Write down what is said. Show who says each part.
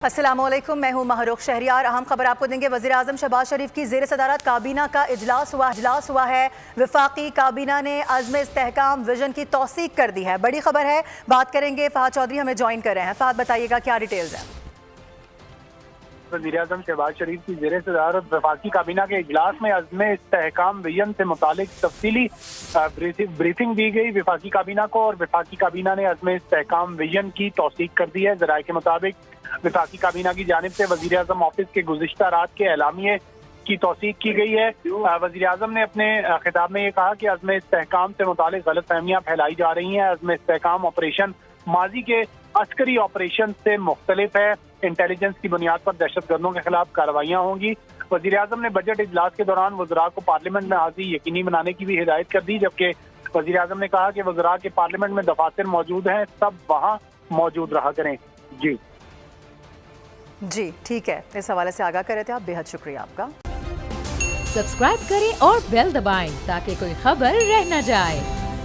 Speaker 1: अस्सलामुअलैकुम, मैं हूं महरूख शहरियार। अहम खबर आपको देंगे। वज़ीर-ए-आज़म शहबाज शरीफ की ज़ेर सदारत काबीना का इजलास हुआ है। वफाकी काबीना ने अज़्म इस्तेहकाम विजन की तौसीक कर दी है। बड़ी खबर है, बात करेंगे। फहद चौधरी हमें ज्वाइन कर रहे हैं। फहद, बताइएगा क्या डिटेल्स हैं।
Speaker 2: वज़ीर-ए-आज़म शहबाज शरीफ की ज़ेर सदारत वफाकी काबीना के इजलास में अज़्म इस्तेहकाम विजन से मुतालिक तफसीली ब्रीफिंग दी गई वफाकी काबीना को, और वफाकी काबीना ने अज़्म इस्तेहकाम विजन की तौसीक कर दी है। ज़राए के मुताबिक वफाकी काबीना की जानिब से वज़ीर-ए-आज़म ऑफिस के गुज़िश्ता रात के एलामिये की तौसीक की गई है। वज़ीर-ए-आज़म ने अपने खिताब में ये कहा कि अज़्म इस्तेहकाम से मुतालिक गलत फहमियाँ फैलाई जा रही हैं। अज़्म इस्तेहकाम ऑपरेशन माजी के अस्करी ऑपरेशन से मुख्तलिफ है। इंटेलिजेंस की बुनियाद पर दहशतगर्दों के खिलाफ कार्रवाइयाँ होंगी। वज़ीर-ए-आज़म ने बजट इजलास के दौरान वज़रा को पार्लियामेंट में हाज़िरी यकीनी बनाने की भी हिदायत कर दी, जबकि वज़ीर-ए-आज़म ने कहा कि वज़रा के पार्लियामेंट में दफातर मौजूद हैं, सब वहाँ मौजूद रहा करें।
Speaker 1: जी ठीक है, इस हवाले से आगाह कर रहे थे आप। बेहद शुक्रिया आपका।
Speaker 3: सब्सक्राइब करें और बेल दबाएं ताकि कोई खबर रह न जाए।